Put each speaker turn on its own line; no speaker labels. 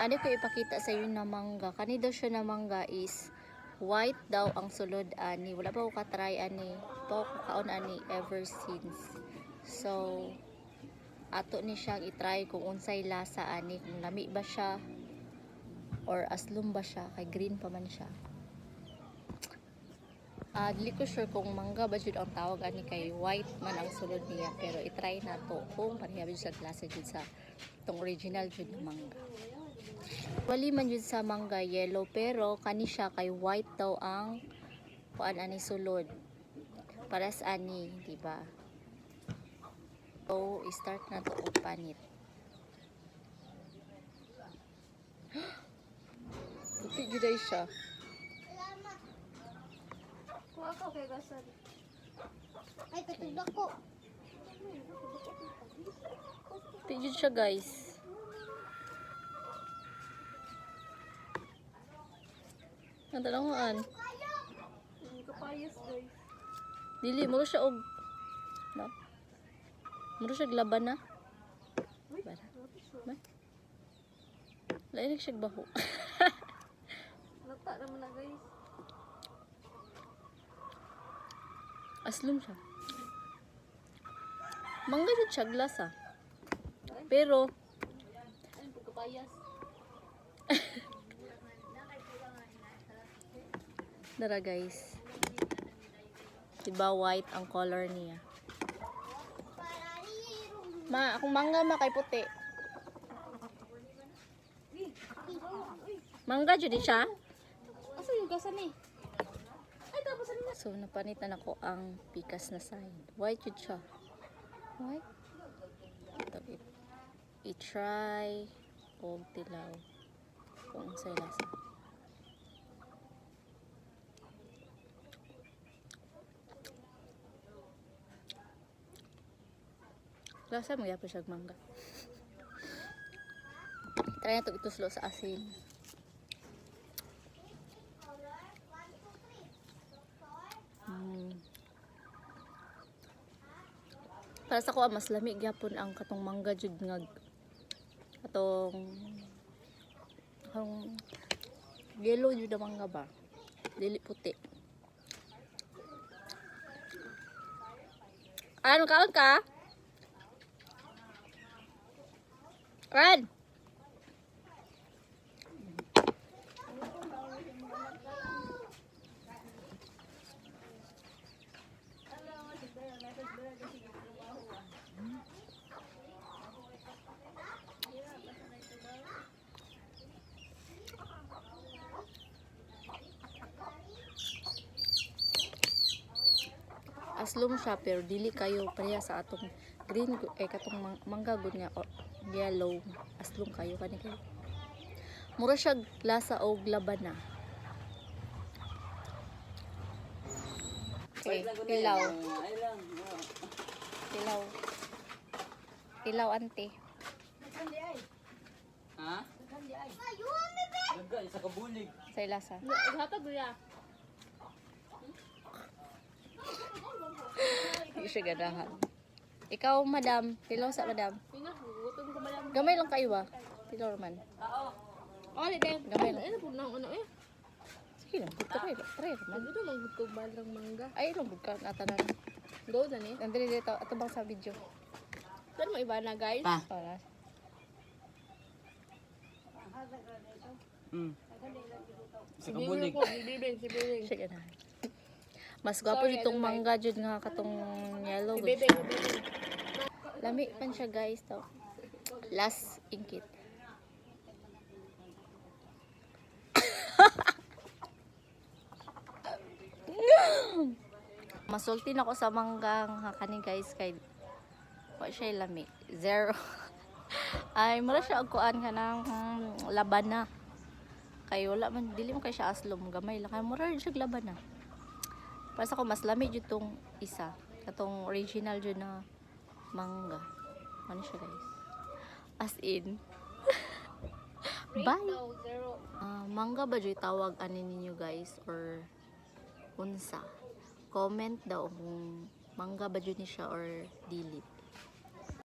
Ano ko ipakita sa inyo na mangga. Kani daw siya na mangga is white daw ang sulod ani. Wala pa ko katry ani. Pa ko kaon ani ever since. So ato ni siyang itry kung unsay lasa ani, kung lami ba siya or aslum ba siya, kay green pa man siya. Dili ko sure kung mangga ba jud ang tawag ani, kay white man ang sulod niya, pero itry na to kung pareha jud sa lasa jud sa tong original jud na mangga. Wali man jud sa mangga yellow, pero kani siya kay white daw ang kuan ani sulod. Paras ani, di ba? So, start na to og panit. Puti jud ay siya.
Kuha ka kay gasad. Ay, katulak ko.
Puti jud siya, guys. Ang talanguan.
Kapayas, guys.
Dili, muro siya og no? Muro siya laban na. Bara. Lain siya baho.
Lata naman na, guys.
Aslum siya. Mangga jud siya glasa. Pero
Ay, kapayas.
dara guys. Diba white ang color niya. Ma, akong mangga ma kay puti. Mangga jud siya.
Asa yung gasan eh? Ay, tapos ano na?
So napanitan ako ang pikas na side. White jud siya. White. Ito, i-try og tilaw kung sa lasa. Lasa mo yapo siya mangga. Try na ito ituslo sa asin. Para sa ko mas lami gyapon ang katong mangga jud nga katong yellow jud ang mangga ba. Dili puti. Ano kaon ka? Red. Aslum siya pero dili kayo pareha sa atong green katong mangga gud nga yellow. Aslum kayo kani kayo. Mura siya lasa og laban na. Okay, ilaw. Ilaw. Ilaw ante.
Ha? Daga isa ka bulig.
Sa lasa.
Hatag ya.
Hindi siya ganahan. Ikaw, madam. Pilaw sa madam.
Ina, gutom ko ba lang?
Gamay lang kayo ba? Pilaw man.
Oh, di tayo.
Gamay lang.
Ano po na ano eh?
Sige lang. Try man.
Ito mang gutom ba lang mangga.
Ay, ilang ka natanan.
Go na ni.
Nandito dito. Ato bang sa video?
Pero may iba na, guys.
Pa.
Para.
Isa ka bulig.
Si Bebeng.
Siya ganahan. Mas gwapo ditong mangga jud nga katong yellow.
Si Bebeng.
Lami pan siya guys to. Last ingkit. Masulti na ako sa manggang kani guys kay wa siya lami. Zero. Ay mura siya og kuan kanang laban na. Kay wala man dili man kay siya aslom gamay lang kay mura siya laban na. Para sa ko mas lami jud tong isa. Katong original jud na mangga. Ano siya guys? As in. Bye. Mangga ba jud tawag ani ninyo guys or unsa? Comment daw kung mangga ba jud ni siya or dili.